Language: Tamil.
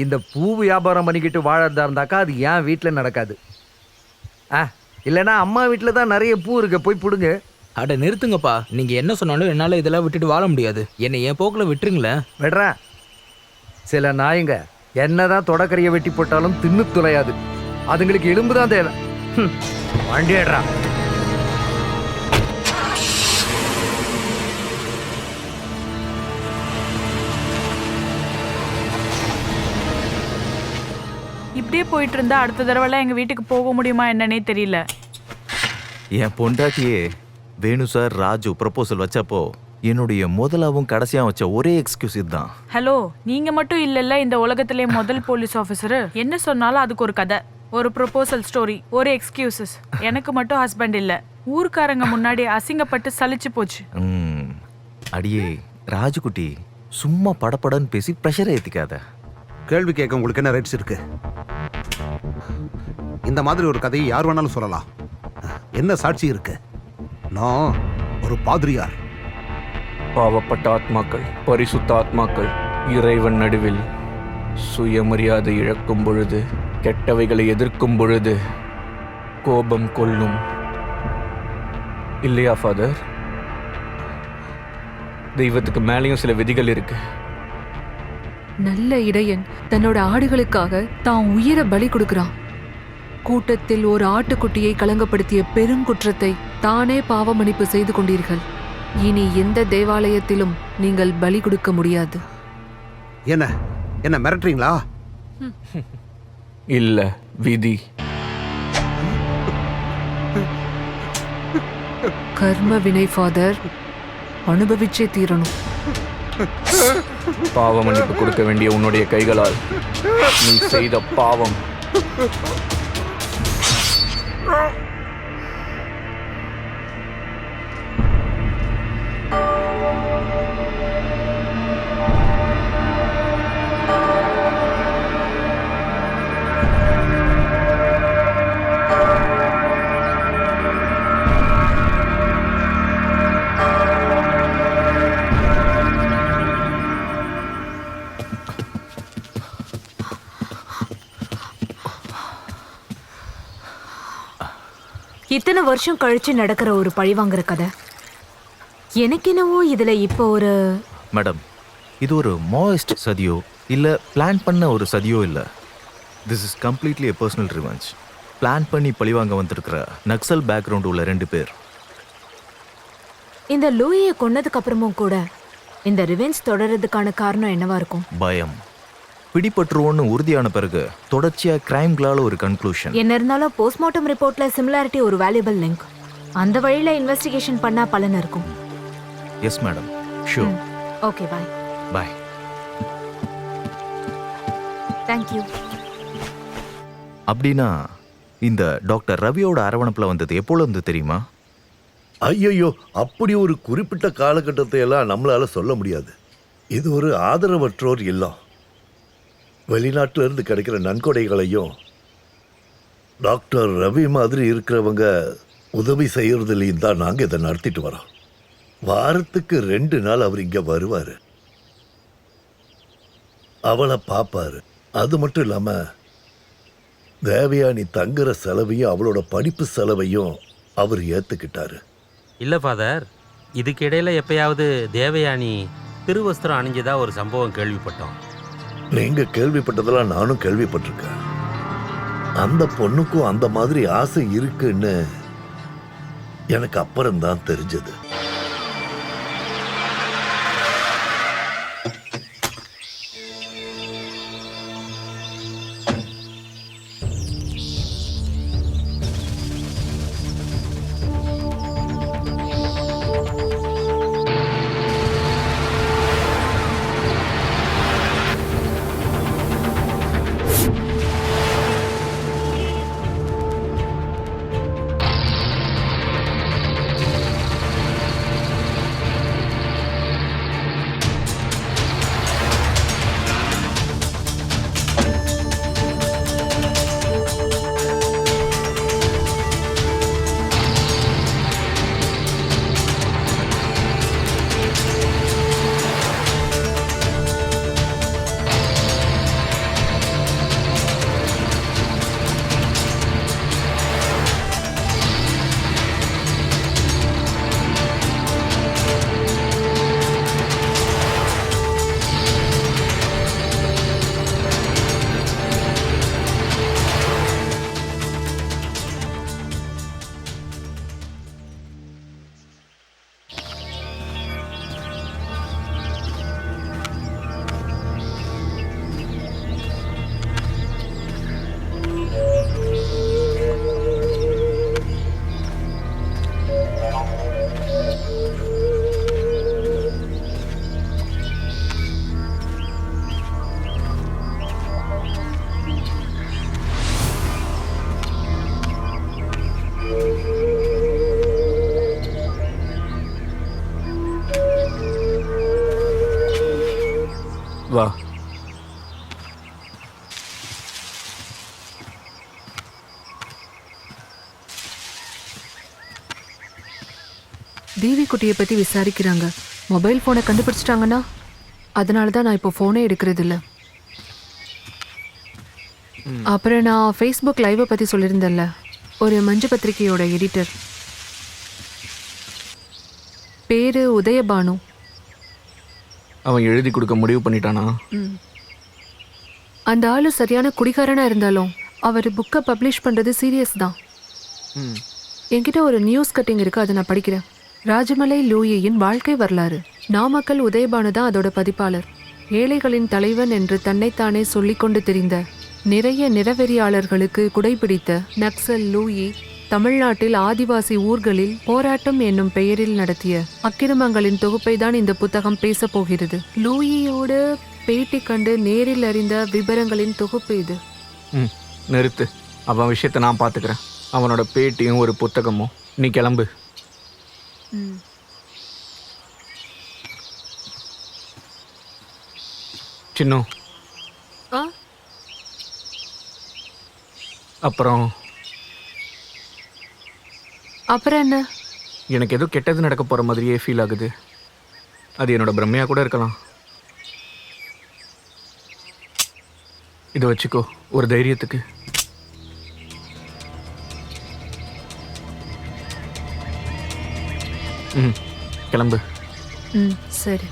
இந்த பூ வியாபாரம் பண்ணிக்கிட்டு வாழறதா இருந்தாக்கா அது ஏன் வீட்டில் நடக்காது. இல்லைன்னா அம்மா வீட்டில் தான் நிறைய பூ இருக்கு, போய் பிடுங்க. அட நிறுத்துங்கப்பா, நீங்க என்ன சொன்னாலும் என்னால இதெல்லாம் விட்டுட்டு வாழ முடியாது. என்னை என் போக்குல விட்டுருங்களேன். விடுறேன். சில நாய்ங்க என்னதான் தொடக்கறியை வெட்டி போட்டாலும் தின்னு துளையாது. அதுங்களுக்கு எலும்பு தான் தேவை. வண்டிடுறா. இப்படியே போயிட்டு இருந்தா அடுத்த தடவைலாம் எங்க வீட்டுக்கு போக முடியுமா என்னன்னே தெரியல. என் பொண்டாட்டியே வேணு சார் ராஜு ப்ரப்போசல் வச்சப்போ என்னுடைய முதலாவும் கடைசியா வச்ச ஒரே எக்ஸ்கியூஸ் இதுதான். ஹலோ, நீங்க மட்டும் இல்லல்ல இந்த உலகத்திலே முதல் போலீஸ் ஆஃபீஸரு. என்ன சொன்னாலும் அதுக்கு ஒரு கதை, ஒரு ப்ரொபோசல் ஸ்டோரி, ஒரு எக்ஸ்கியூசஸ். எனக்கு மட்டும் ஹஸ்பண்ட் இல்ல, ஊர்க்காரங்க முன்னாடி அசிங்கப்பட்டு சலிச்சு போச்சு. அடியே ராஜுகுட்டி, சும்மா படப்படன்னு பேசி ப்ரெஷரை ஏத்திக்காத. கேள்வி கேட்க உங்களுக்கு என்ன ரைட்ஸ் இருக்கு? இந்த மாதிரி ஒரு கதையை யார் வேணாலும் சொல்லலாம். என்ன சாட்சி இருக்கு? நான் ஒரு பாதிரியார். பாவப்பட்ட ஆத்மாக்கள், பரிசுத்த ஆத்மாக்கள் இறைவன் நடுவில் சுயமரியாதை இழக்கும் பொழுது, கெட்டவைகளை எதிர்க்கும் பொழுது கோபம் கொள்ளும். இல்லையா ஃபாதர்? தெய்வத்துக்கு மேலேயும் சில விதிகள் இருக்கு. நல்ல இடையன் தன்னோட ஆடுகளுக்காக தான் உயிரை பலி கொடுக்கிறான். கூட்டத்தில் ஒரு ஆட்டுக்குட்டியை கலங்கப்படுத்திய பெருங்குற்றத்தை தானே பாவ மன்னிப்பு செய்து கொண்டீர்கள். இனி எந்த தேவாலயத்திலும் நீங்கள் பலி கொடுக்க முடியாது. என்ன என்ன மிரட்டுறீங்களா? இல்ல, விதி. கர்ம வினை ஃபாதர், அனுபவிச்சே தீரணும். பாவ மன்னிப்பு கொடுக்க வேண்டிய உன்னுடைய கைகளால் நீ செய்த பாவம். இத்தனை வருஷம் கழிச்சு நடக்கிற ஒரு பழிவாங்கிற கதை. எனக்கு என்னவோ இதுல இப்போ ஒரு மேடம், இது ஒரு மாயிஸ்ட் சதியோ இல்ல பிளான் பண்ண ஒரு சதியோ இல்ல. This is completely a personal revenge. Plan பண்ணி பழிவாங்க வந்திருக்கிற நக்சல் பேக்ரவுண்ட் உள்ள 2 பேர். இந்த லூயியை கொன்னதுக்கு அப்புறமும் கூட இந்த ரிவெஞ்ச் தொடர்றதுக்கான காரணம் என்னவா இருக்கும்? பயம். பிடிபட்டுருவோன்னு உறுதியான பிறகு தொடர்ச்சியா கிரைம்களால ஒரு கன்க்ளூஷன். என்ன இருந்தாலும் போஸ்ட்மார்ட்டம் ரிப்போர்ட்ல சிமிலாரிட்டி ஒரு வேல்யூபிள் லிங்க். அந்த வழியில இன்வெஸ்டிகேஷன் பண்ணா பலன் இருக்கும். Yes madam, sure. Okay, bye. Bye. Thank you. அப்படின்னா இந்த டாக்டர் ரவியோட அரவணைப்புல வந்தது எப்போல இருந்து தெரியுமா? ஐயோ, அப்படி ஒரு குறிப்பிட்ட காலகட்டத்தை எல்லாம் நம்மளால சொல்ல முடியாது. இது ஒரு ஆதரவற்றோர் இல்லம். வெளிநாட்டில இருந்து கிடைக்கிற நன்கொடைகளையும் டாக்டர் ரவி மாதிரி இருக்கிறவங்க உதவி செய்யறதுலையும் தான் நாங்கள் இதை நடத்திட்டு வரோம். வாரத்துக்கு 2 நாள் அவர் இங்க வருவாரு, அவளை பார்ப்பாரு. அது மட்டும் இல்லாம தேவயானி தங்குற செலவையும் அவளோட படிப்பு செலவையும் அவர் ஏத்துக்கிட்டாரு. இல்லை ஃபாதர், இதுக்கு இடையில எப்பயாவது தேவயானி திருவஸ்திரம் அணிஞ்சதா ஒரு சம்பவம் கேள்விப்பட்டோம். நீங்க கேள்விப்பட்டதெல்லாம் நானும் கேள்விப்பட்டிருக்கேன். அந்த பொண்ணுக்கும் அந்த மாதிரி ஆசை இருக்குன்னு எனக்கு அப்புறம்தான் தெரிஞ்சது. தீவி குட்டியை பத்தி விசாரிக்கிறாங்க. மொபைல் போனை கண்டுபிடிச்சிட்டாங்கன்னா அதனால தான் நான் இப்போ போனே எடுக்கிறது இல்ல. அப்புறம் நான் ஃபேஸ்புக் லைவை பத்தி சொல்லியிருந்தேன்ல, ஒரு மஞ்சு பத்திரிகையோட எடிட்டர், பேரு உதயபானு. அவன் எழுதி கொடுக்க முடிவு பண்ணிட்டானா? அந்த ஆளு சரியான குடிகாரனா இருந்தாலும் அவர் புக்கை பப்ளிஷ் பண்றது சீரியஸ் தான். என்கிட்ட ஒரு நியூஸ் கட்டிங் இருக்கு, அதை நான் படிக்கிறேன். ராஜமலை லூயியின் வாழ்க்கை வரலாறு. நாமக்கல் உதயபானு தான் அதோட பதிப்பாளர். ஏழைகளின் தலைவன் என்று தன்னைத்தானே சொல்லிக்கொண்டு தெரிந்த நிறைய நிறவெறியாளர்களுக்கு குடைபிடித்த நக்சல் லூயி தமிழ்நாட்டில் ஆதிவாசி ஊர்களில் போராட்டம் என்னும் பெயரில் நடத்திய அக்கிரமங்களின் தொகுப்பை தான் இந்த புத்தகம் பேசப் போகிறது. லூயியோடு பேட்டி கண்டு நேரில் அறிந்த விபரங்களின் தொகுப்பு இது. நிறுத்து, அவன் விஷயத்தை நான் பார்த்துக்கிறேன். அவனோட பேட்டியும் ஒரு புத்தகமும். நீ கிளம்பு. சின்னு, அப்புறம் என்ன? எனக்கு ஏதோ கெட்டது நடக்க போற மாதிரியே ஃபீல் ஆகுது. அது என்னோட பிரம்மையா கூட இருக்கலாம். இதை வச்சுக்கோ ஒரு தைரியத்துக்கு. கிளம்பு. சரி.